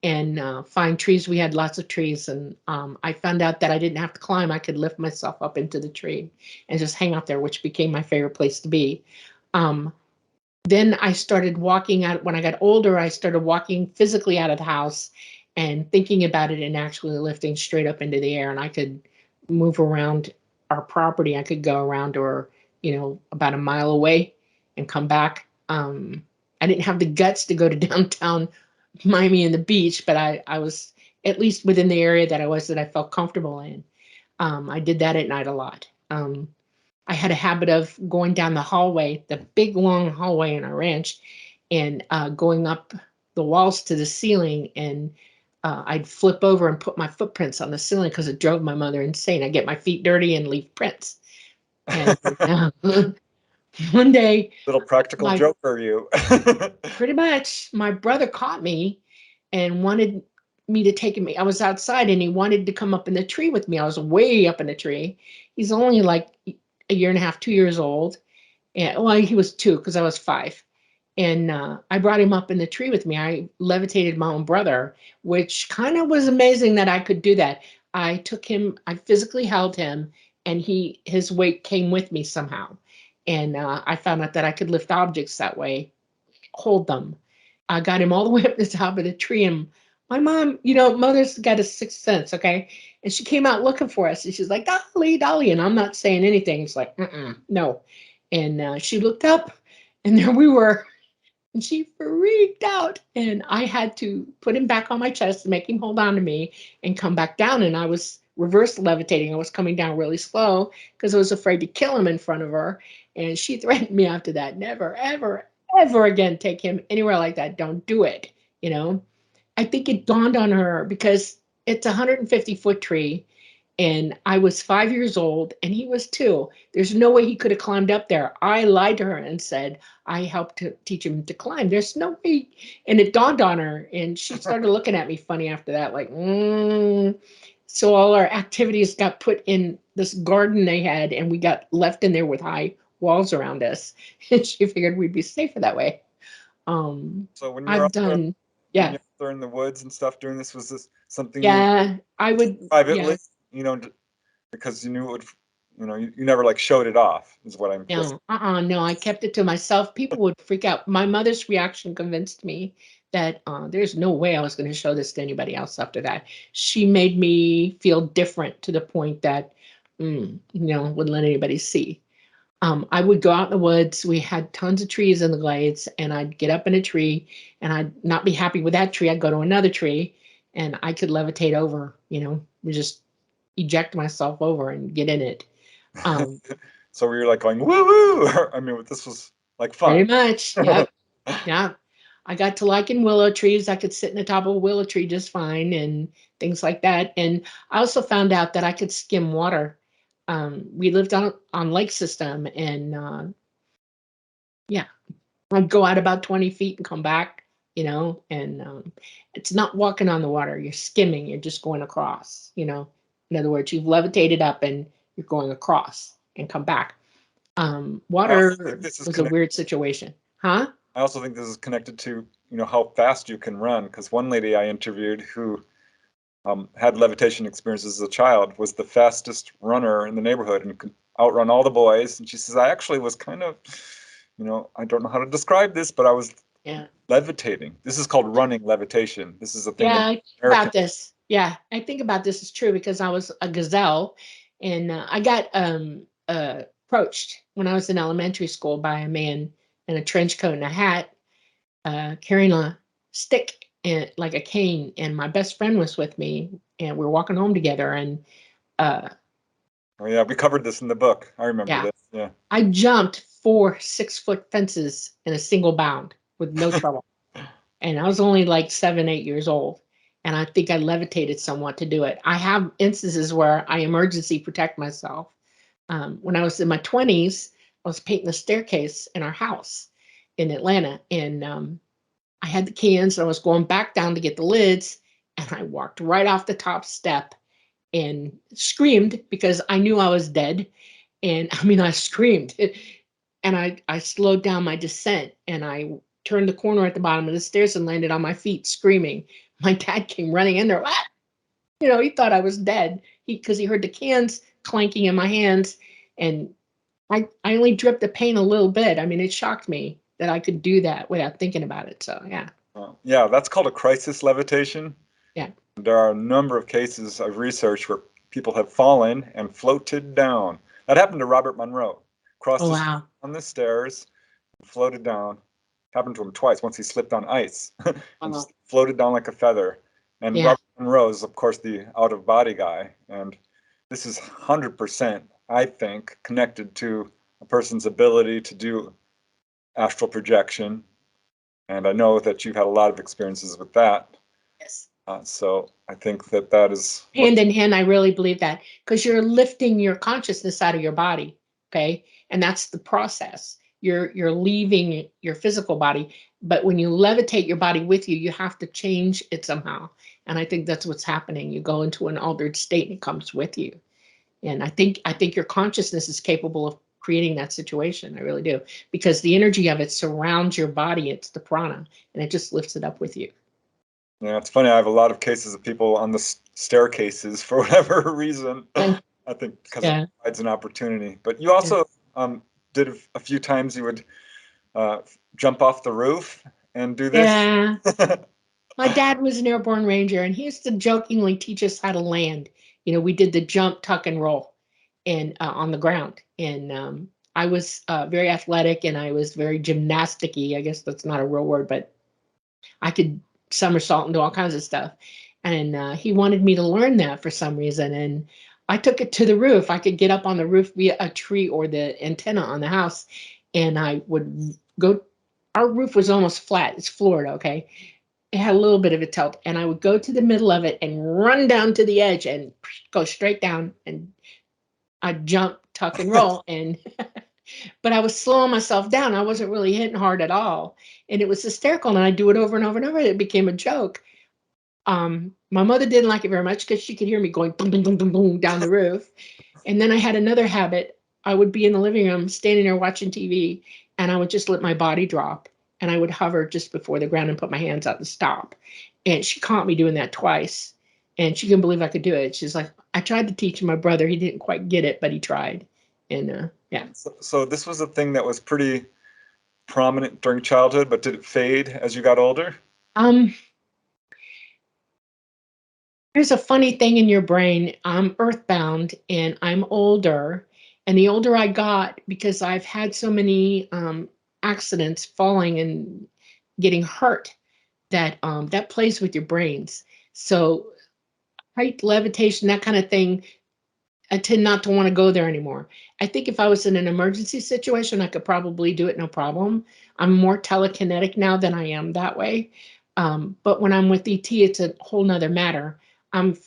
and find trees. We had lots of trees, and I found out that I didn't have to climb. I could lift myself up into the tree and just hang out there, which became my favorite place to be. Then I started walking out. When I got older, I started walking physically out of the house and thinking about it and actually lifting straight up into the air. And I could move around our property. I could go around, or, about a mile away and come back. I didn't have the guts to go to downtown Miami and the beach, but I was at least within the area that I felt comfortable in. I did that at night a lot. I had a habit of going down the hallway, the big long hallway in our ranch, and going up the walls to the ceiling, and I'd flip over and put my footprints on the ceiling because it drove my mother insane. I'd get my feet dirty and leave prints. And one day, Little practical my joker, you. pretty much my brother caught me and wanted me to take him. I was outside and he wanted to come up in the tree with me. I was way up in the tree. He's only like a year and a half, 2 years old. And well, he was 2 because I was 5. And I brought him up in the tree with me. I levitated my own brother, which kind of was amazing that I could do that. I took him, I physically held him, and his weight came with me somehow. And I found out that I could lift objects that way, hold them. I got him all the way up the top of the tree, and my mom, mother's got a sixth sense, okay? And she came out looking for us, and she's like, Dolly, Dolly, and I'm not saying anything. It's like, no. And she looked up, and there we were, and she freaked out, and I had to put him back on my chest and make him hold on to me and come back down, and I was reverse levitating. I was coming down really slow because I was afraid to kill him in front of her, and she threatened me after that, never, ever, ever again take him anywhere like that. Don't do it. I think it dawned on her because it's a 150-foot tree, and I was 5 years old and he was 2. There's no way he could have climbed up there. I lied to her and said I helped to teach him to climb. There's no way. And it dawned on her, and she started looking at me funny after that, like, So all our activities got put in this garden they had, and we got left in there with high walls around us. And she figured we'd be safer that way. So when you're I've up there, done, yeah, in the woods and stuff doing this, was this something you yeah, I would, yeah. privately, because you knew it would, you never like showed it off, is what I'm guessing. No, I kept it to myself. People would freak out. My mother's reaction convinced me that there's no way I was going to show this to anybody else after that. She made me feel different to the point that, wouldn't let anybody see. I would go out in the woods. We had tons of trees in the glades, and I'd get up in a tree, and I'd not be happy with that tree. I'd go to another tree, and I could levitate over, just eject myself over and get in it. Um, So we were like going woo woo. I mean, this was like Pretty fun. much. Yep. Yeah. I got to liking willow trees. I could sit in the top of a willow tree just fine and things like that. And I also found out that I could skim water. We lived on lake system, and yeah, I'd go out about 20 feet and come back, and it's not walking on the water. You're skimming. You're just going across, In other words, you've levitated up and you're going across and come back. I also think Water this is was a weird situation. Huh? I also think this is connected to, how fast you can run. Because one lady I interviewed who had levitation experiences as a child was the fastest runner in the neighborhood and could outrun all the boys. And she says, I actually was kind of, I don't know how to describe this, but I was levitating. This is called running levitation. This is a thing Yeah, that I think American. about this. Yeah, I think about this is true because I was a gazelle, and I got approached when I was in elementary school by a man in a trench coat and a hat, carrying a stick and like a cane, and my best friend was with me, and we were walking home together, and uh, Oh yeah, we covered this in the book. I remember yeah, this. Yeah. I jumped 4 6-foot fences in a single bound with no trouble. And I was only like 7 8 years old. And I think I levitated somewhat to do it. I have instances where I emergency protect myself. When I was in my 20s, I was painting the staircase in our house in Atlanta. And I had the cans and I was going back down to get the lids. And I walked right off the top step and screamed because I knew I was dead. And I mean, I screamed and I slowed down my descent and I turned the corner at the bottom of the stairs and landed on my feet screaming. My dad came running in there. "Ah!" He thought I was dead because he heard the cans clanking in my hands. And I only dripped the paint a little bit. I mean, it shocked me that I could do that without thinking about it. So, yeah. Yeah, that's called a crisis levitation. Yeah. There are a number of cases I've researched where people have fallen and floated down. That happened to Robert Monroe. Crossed Oh, the wow. on the stairs, floated down. Happened to him twice. Once he slipped on ice and Wow. floated down like a feather. And Yeah. Robert Monroe is, of course, the out-of-body guy. And this is 100%, I think, connected to a person's ability to do astral projection. And I know that you've had a lot of experiences with that. Yes. So I think that that is Hand what. in hand, I really believe that because you're lifting your consciousness out of your body. Okay. And that's the process. You're leaving your physical body, but when you levitate your body with you, you have to change it somehow. And I think that's what's happening. You go into an altered state and it comes with you. And I think your consciousness is capable of creating that situation. I really do. Because the energy of it surrounds your body. It's the prana, and it just lifts it up with you. Yeah, it's funny. I have a lot of cases of people on the staircases for whatever reason. And I think because it yeah, provides an opportunity. But you yeah, also did a few times you would jump off the roof and do this. yeah. My dad was an airborne ranger, and he used to jokingly teach us how to land. We did the jump, tuck, and roll, and on the ground. And I was very athletic, and I was very gymnasticy. I guess that's not a real word, but I could somersault and do all kinds of stuff. And he wanted me to learn that for some reason. And I took it to the roof. I could get up on the roof via a tree or the antenna on the house, and I would go. Our roof was almost flat. It's Florida, okay? It had a little bit of a tilt, and I would go to the middle of it and run down to the edge and go straight down, and I'd jump, tuck, and roll. And but I was slowing myself down. I wasn't really hitting hard at all, and it was hysterical. And I'd do it over and over and over. It became a joke. My mother didn't like it very much because she could hear me going boom, boom, boom, boom, boom down the roof. And then I had another habit. I would be in the living room, standing there watching TV, and I would just let my body drop, and I would hover just before the ground and put my hands out and stop. And she caught me doing that twice, and she couldn't believe I could do it. She's like, I tried to teach my brother. He didn't quite get it, but he tried. And yeah. So this was a thing that was pretty prominent during childhood, but did it fade as you got older? Um, There's a funny thing in your brain. I'm earthbound and I'm older. And the older I got, because I've had so many accidents, falling and getting hurt, that plays with your brains. So height, levitation, that kind of thing, I tend not to want to go there anymore. I think if I was in an emergency situation, I could probably do it no problem. I'm more telekinetic now than I am that way. But when I'm with ET, it's a whole nother matter. When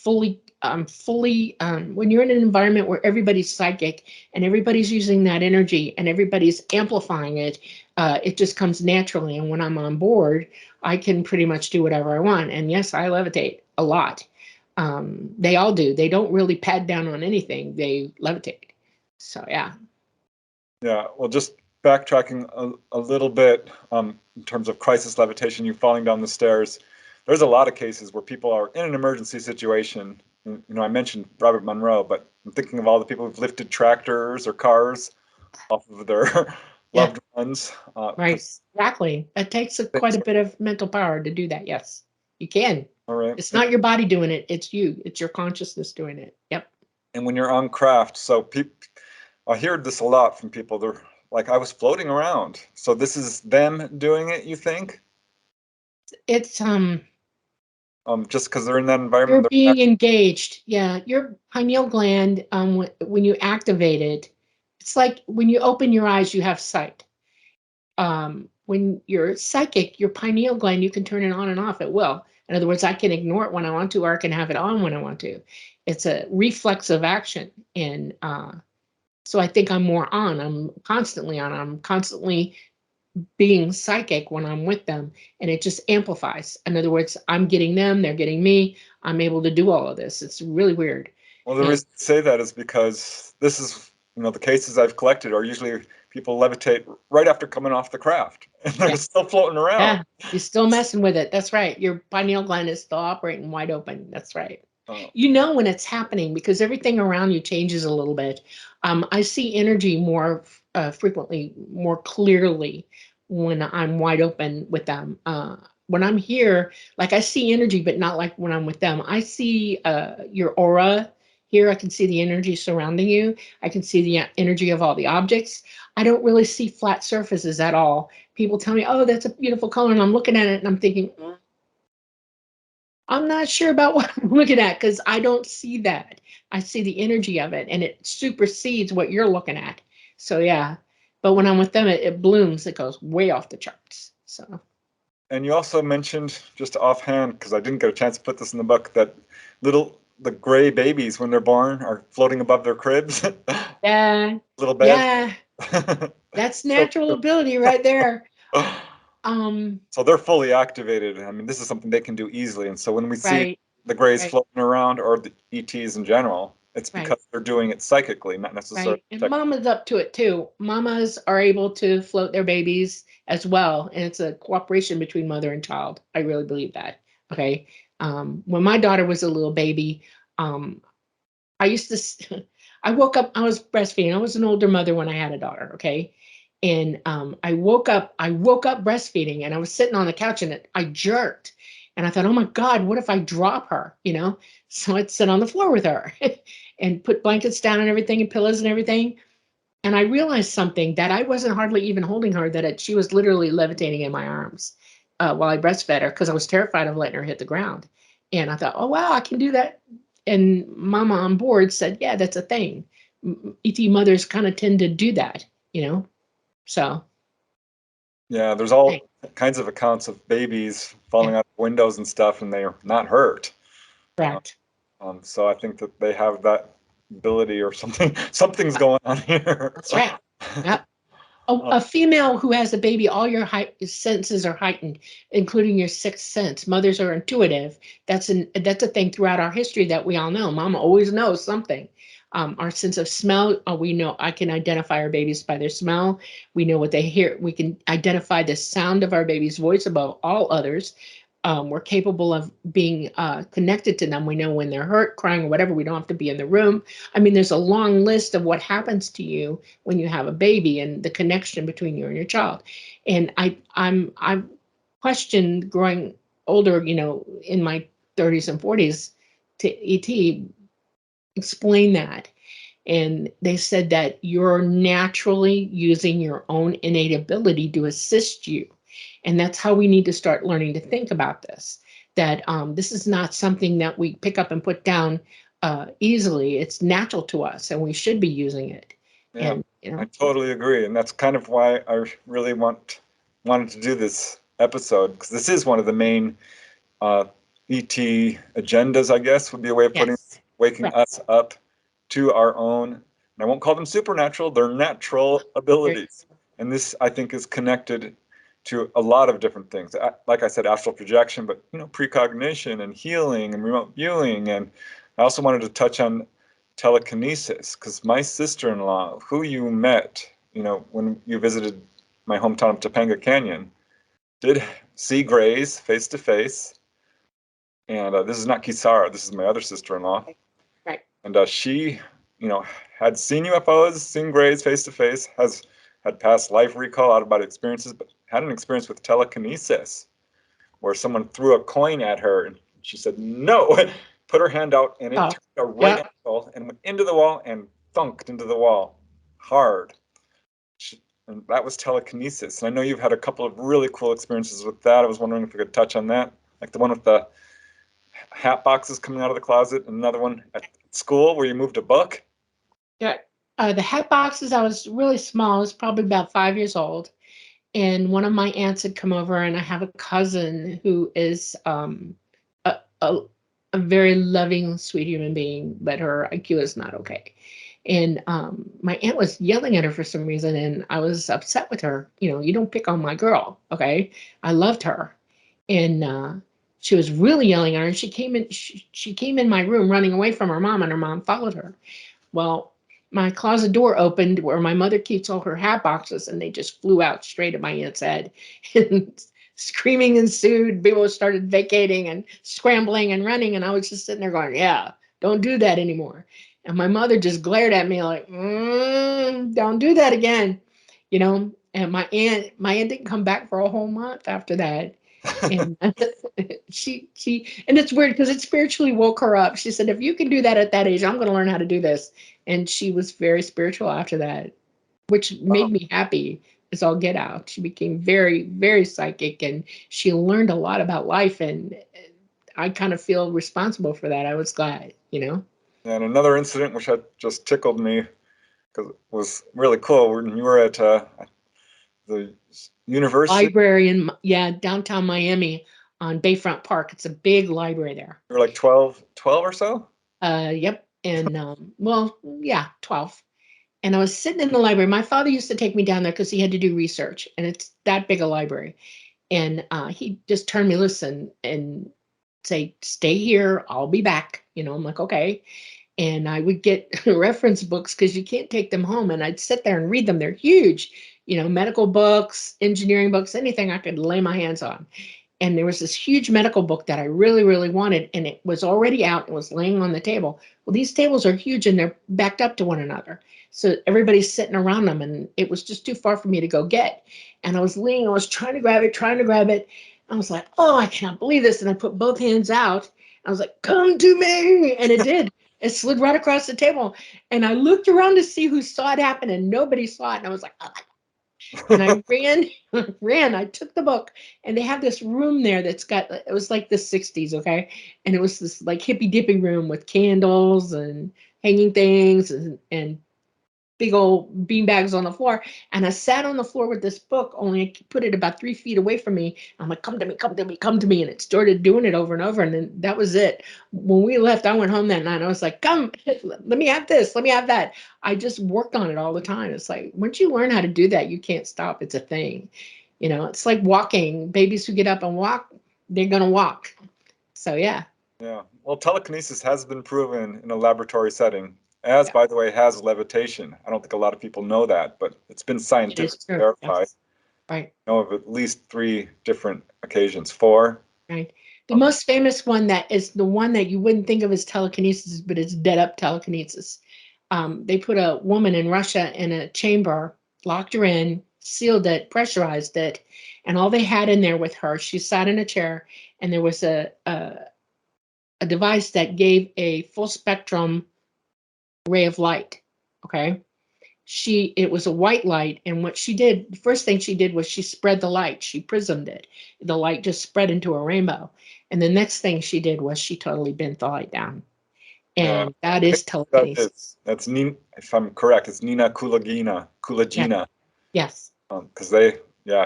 you're in an environment where everybody's psychic and everybody's using that energy and everybody's amplifying it, it just comes naturally. And when I'm on board, I can pretty much do whatever I want. And yes, I levitate a lot. They all do. They don't really pad down on anything. They levitate. So yeah. Yeah, well, just backtracking a little bit in terms of crisis levitation, you falling down the stairs. There's a lot of cases where people are in an emergency situation. I mentioned Robert Monroe, but I'm thinking of all the people who've lifted tractors or cars off of their Yeah. loved ones. Right. Exactly. It takes quite a bit of mental power to do that. Yes, you can. All right. It's not your body doing it. It's you. It's your consciousness doing it. Yep. And when you're on craft, so I hear this a lot from people. They're like, I was floating around. So this is them doing it, you think? It's just because they're in that You're environment. being engaged. Yeah, your pineal gland, when you activate it, it's like when you open your eyes, you have sight. When you're psychic, your pineal gland, you can turn it on and off at will. In other words, I can ignore it when I want to, or I can have it on when I want to. It's a reflexive action. And so I think I'm more on. I'm constantly on. I'm constantly being psychic when I'm with them, and it just amplifies. In other words, I'm getting them, they're getting me. I'm able to do all of this. It's really weird. Well, the And reason I say that is because this is, the cases I've collected are usually people levitate right after coming off the craft, and they're yeah, still floating around. yeah, you're still messing with it. That's right. Your pineal gland is still operating wide open. That's right. Oh, You know when it's happening because everything around you changes a little bit. I see energy more frequently, more clearly when I'm wide open with them. When I'm here, like I see energy, but not like when I'm with them. I see your aura here. I can see the energy surrounding you. I can see the energy of all the objects. I don't really see flat surfaces at all. People tell me, "Oh, that's a beautiful color," and I'm looking at it and I'm thinking, I'm not sure about what I'm looking at because I don't see that. I see the energy of it and it supersedes what you're looking at. So yeah. But when I'm with them, it blooms. It goes way off the charts. So and you also mentioned just offhand, because I didn't get a chance to put this in the book, that the gray babies when they're born are floating above their cribs, yeah, little beds. yeah, that's So, natural ability right there. Um, so they're fully activated. I mean, this is something they can do easily. And so when we see right, the grays right, floating around, or the ETs in general, it's right. because they're doing it psychically, not necessarily Right. And mamas up to it too. Mamas are able to float their babies as well. And it's a cooperation between mother and child. I really believe that. Okay. When my daughter was a little baby, um, I used to, I woke up, I was breastfeeding. I was an older mother when I had a daughter. Okay. And I woke up breastfeeding and I was sitting on the couch and I jerked. And I thought, oh my God, what if I drop her? So I'd sit on the floor with her and put blankets down and everything and pillows and everything. And I realized something that I wasn't hardly even holding her, she was literally levitating in my arms while I breastfed her because I was terrified of letting her hit the ground. And I thought, oh, wow, I can do that. And Mama on board said, yeah, that's a thing. ET mothers kind of tend to do that, you know? So, Yeah, there's all hey, kinds of accounts of babies yeah, falling out of windows and stuff, and they're not hurt. Uh, correct. so I think that they have that ability or something. Something's going on here. That's right. Yep. Uh, A female who has a baby, all your senses are heightened, including your sixth sense. Mothers are intuitive. That's a thing throughout our history that we all know. Mama always knows something. Our sense of smell, we know. I can identify our babies by their smell. We know what they hear. We can identify the sound of our baby's voice above all others. We're capable of being connected to them. We know when they're hurt, crying, or whatever. We don't have to be in the room. I mean, there's a long list of what happens to you when you have a baby and the connection between you and your child. And I've questioned growing older, in my 30s and 40s to ET explain that. And they said that you're naturally using your own innate ability to assist you. And that's how we need to start learning to think about this. That this is not something that we pick up and put down easily. It's natural to us, and we should be using it. yeah, And I totally agree, and that's kind of why I really wanted to do this episode, because this is one of the main uh, ET agendas, I guess, would be a way of putting yes, waking right. us up to our own. And I won't call them supernatural; they're natural Very abilities, and this I think is connected to a lot of different things. Like I said, astral projection, but precognition and healing and remote viewing. And I also wanted to touch on telekinesis, because my sister-in-law, who you met, when you visited my hometown of Topanga Canyon, did see Grays face to face. And this is not Kisara, this is my other sister-in-law. right. And she, had seen UFOs, seen Grays face to face, had past life recall, out-of-body experiences, but had an experience with telekinesis, where someone threw a coin at her and she said, no, put her hand out and it Oh, turned a right yeah. angle and went into the wall and thunked into the wall hard. And that was telekinesis. And I know you've had a couple of really cool experiences with that. I was wondering if you could touch on that, like the one with hat boxes coming out of the closet, and another one at school where you moved a book. Yeah. The hat boxes, I was really small. I was probably about 5 years old. And one of my aunts had come over, and I have a cousin who is a, a, a very loving, sweet human being, but her IQ is not okay. And my aunt was yelling at her for some reason, and I was upset with her. You don't pick on my girl, okay? I loved her, and she was really yelling at her. And she came in. She came in my room running away from her mom, and her mom followed her. Well, my closet door opened where my mother keeps all her hat boxes, and they just flew out straight at my aunt's head. And screaming ensued. People started vacating and scrambling and running, and I was just sitting there going, "Yeah, don't do that anymore." And my mother just glared at me like, "Don't do that again," And my aunt didn't come back for a whole month after that. And and it's weird because it spiritually woke her up. She said, "If you can do that at that age, I'm going to learn how to do this." And she was very spiritual after that, which made me happy as all get out. She became very, very psychic, and she learned a lot about life. And I kind of feel responsible for that. I was glad. And another incident which had just tickled me because it was really cool when you were at the university. Library in downtown Miami on Bayfront Park. It's a big library there. You were like 12 or so? Yep. And well, yeah, 12. And I was sitting in the library. My father used to take me down there because he had to do research, and it's that big a library. And he just turned me loose and say, "Stay here. I'll be back." I'm like, "Okay." And I would get reference books because you can't take them home. And I'd sit there and read them. They're huge, medical books, engineering books, anything I could lay my hands on. And there was this huge medical book that I really, really wanted, and it was already out. It was laying on the table. Well, these tables are huge, and they're backed up to one another. So everybody's sitting around them, and it was just too far for me to go get. And I was leaning, I was trying to grab it. I was like, "Oh, I can't believe this." And I put both hands out. I was like, "Come to me." And it did. It slid right across the table. And I looked around to see who saw it happen, and nobody saw it. And I was like, "Oh." And I ran, I took the book, and they have this room there it was like the 60s, okay? And it was this like hippy dippy room with candles and hanging things and big old bean bags on the floor. And I sat on the floor with this book, only I put it about 3 feet away from me. I'm like, "Come to me, come to me, come to me." And it started doing it over and over. And then that was it. When we left, I went home that night. I was like, "Come, let me have this. Let me have that." I just worked on it all the time. It's like, once you learn how to do that, you can't stop. It's a thing. It's like walking. Babies who get up and walk, they're going to walk. So, yeah. Yeah. Well, telekinesis has been proven in a laboratory setting, as, by the way, has levitation. I don't think a lot of people know that, but it's been scientifically verified. Yes. Right. I know of at least 3 different occasions. 4. Right. The most famous one that is the one that you wouldn't think of as telekinesis, but it's dead up telekinesis. They put a woman in Russia in a chamber, locked her in, sealed it, pressurized it, and all they had in there with her, she sat in a chair, and there was a device that gave a full spectrum ray of light. Okay. It was a white light, and what she did, the first thing she did was she spread the light. She prismed it. The light just spread into a rainbow. And the next thing she did was she totally bent the light down. And that is telekinesis. That's Nina, if I'm correct, it's Nina Kulagina. Yes. Because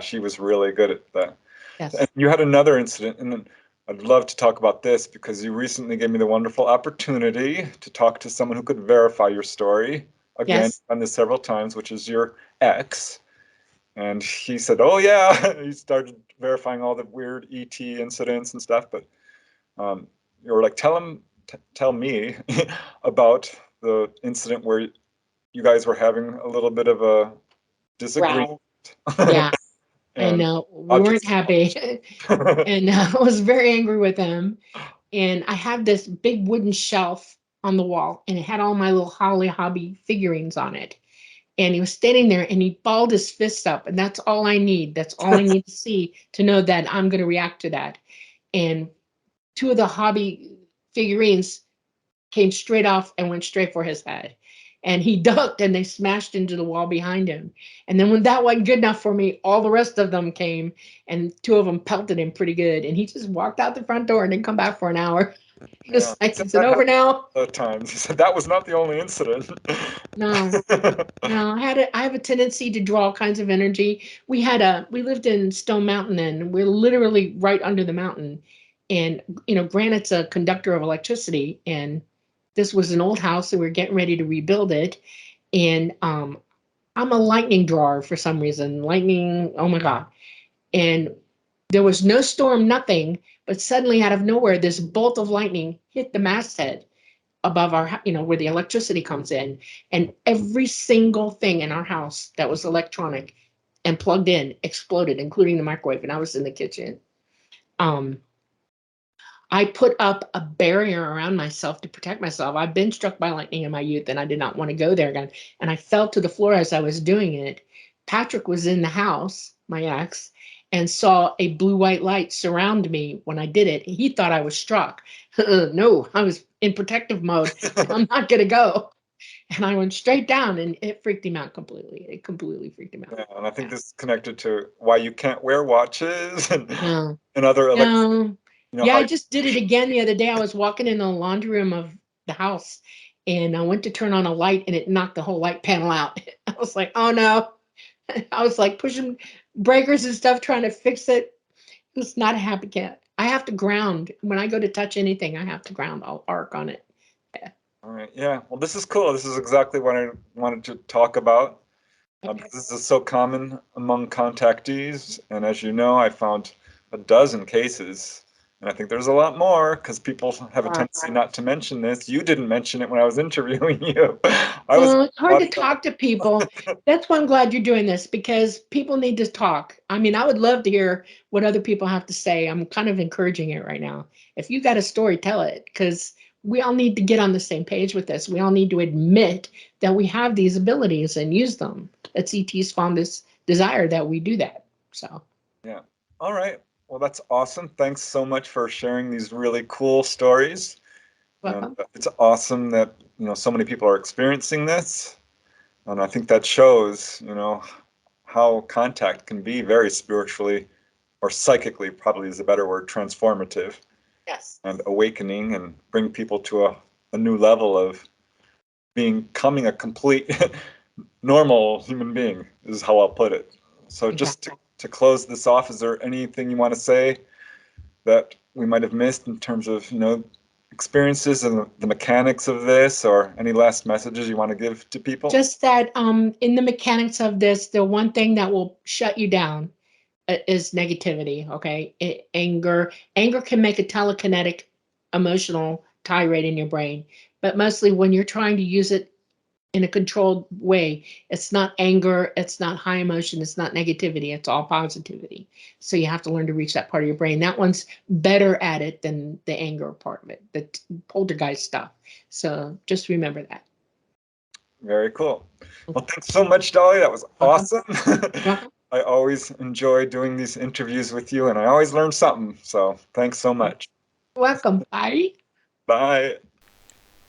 she was really good at that. Yes. And you had another incident, and I'd love to talk about this because you recently gave me the wonderful opportunity to talk to someone who could verify your story. Again, Yes. I've done this several times, which is your ex. And he said, "Oh, yeah." He started verifying all the weird ET incidents and stuff. But you were like, tell me about the incident where you guys were having a little bit of a disagreement. Yeah. And we weren't happy. And I was very angry with him. And I have this big wooden shelf on the wall, and it had all my little Holly Hobby figurines on it. And he was standing there, and he balled his fists up, and that's all I need. That's all I need to see to know that I'm going to react to that. And 2 of the Hobby figurines came straight off and went straight for his head. And he ducked, and they smashed into the wall behind him. And then when that wasn't good enough for me, all the rest of them came, and 2 of them pelted him pretty good. And he just walked out the front door and didn't come back for an hour. He Yeah, was like, "Is it that over happened now?" at times. He said that was not the only incident. No, no. I have a tendency to draw all kinds of energy. We lived in Stone Mountain, and we're literally right under the mountain. And granite's a conductor of electricity, and this was an old house, and we are getting ready to rebuild it. And I'm a lightning drawer for some reason. Lightning, oh my God. And there was no storm, nothing, but suddenly out of nowhere, this bolt of lightning hit the masthead above where the electricity comes in. And every single thing in our house that was electronic and plugged in exploded, including the microwave. And I was in the kitchen. Um, I put up a barrier around myself to protect myself. I've been struck by lightning in my youth, and I did not want to go there again. And I fell to the floor as I was doing it. Patrick was in the house, my ex, and saw a blue-white light surround me when I did it. He thought I was struck. No, I was in protective mode. I'm not going to go. And I went straight down, and it freaked him out completely. It completely freaked him out. Yeah, and I think Yeah. this is connected to why you can't wear watches and No. other No. Yeah, how I just did it again the other day. I was walking in the laundry room of the house, and I went to turn on a light, and it knocked the whole light panel out. I was like, oh no. I was like pushing breakers and stuff, trying to fix it. It was not a happy cat. I have to ground. When I go to touch anything, I have to ground. I'll arc on it. Yeah. All right, yeah. Well, this is cool. This is exactly what I wanted to talk about. Okay. Because this is so common among contactees, and as you know, I found a dozen cases, and I think there's a lot more because people have a Wow. tendency not to mention this. You didn't mention it when I was interviewing you. I was Well, it's hard to body- talk to people. That's why I'm glad you're doing this, because people need to talk. I mean, I would love to hear what other people have to say. I'm kind of encouraging it right now. If you got a story, tell it, because we all need to get on the same page with this. We all need to admit that we have these abilities and use them. That CT's found this desire that we do that. So, Yeah. All right. Well, that's awesome. Thanks so much for sharing these really cool stories. And welcome. it's awesome that, so many people are experiencing this. And I think that shows, how contact can be very spiritually or psychically, probably is a better word, transformative Yes. and awakening and bring people to a new level of becoming a complete normal human being, is how I'll put it. So just Exactly. to close this off, is there anything you want to say that we might have missed in terms of, experiences and the mechanics of this, or any last messages you want to give to people? Just that in the mechanics of this, the one thing that will shut you down is negativity. Okay, anger can make a telekinetic emotional tirade in your brain, but mostly when you're trying to use it in a controlled way, it's not anger, it's not high emotion, it's not negativity, it's all positivity. So you have to learn to reach that part of your brain. That one's better at it than the anger part of it, the poltergeist stuff. So just remember that. Very cool. Well, thanks so much, Dolly. That was Welcome. awesome. Welcome. I always enjoy doing these interviews with you, and I always learn something. So thanks so much. Welcome. Bye. Bye.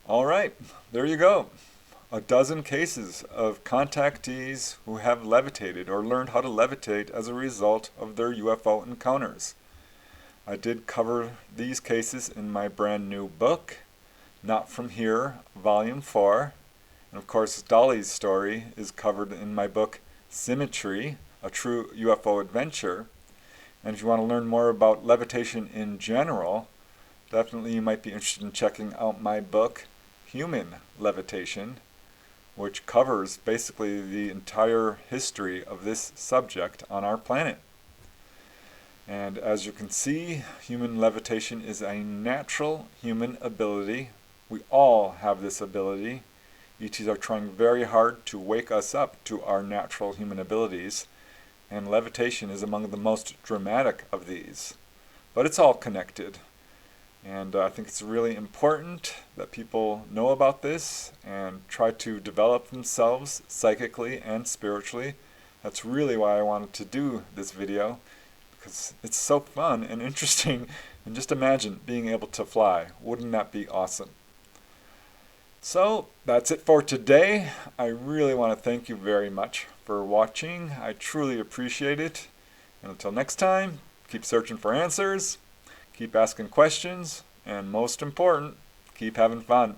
All right, there you go. A dozen cases of contactees who have levitated or learned how to levitate as a result of their UFO encounters. I did cover these cases in my brand new book, Not From Here, Volume 4. And of course, Dolly's story is covered in my book, Symmetry, A True UFO Adventure. And if you want to learn more about levitation in general, definitely you might be interested in checking out my book, Human Levitation, which covers basically the entire history of this subject on our planet. And as you can see, human levitation is a natural human ability. We all have this ability. ETs are trying very hard to wake us up to our natural human abilities, and levitation is among the most dramatic of these. But it's all connected. And I think it's really important that people know about this and try to develop themselves psychically and spiritually. That's really why I wanted to do this video, because it's so fun and interesting. And just imagine being able to fly. Wouldn't that be awesome? So that's it for today. I really want to thank you very much for watching. I truly appreciate it. And until next time, keep searching for answers. Keep asking questions, And most important, keep having fun.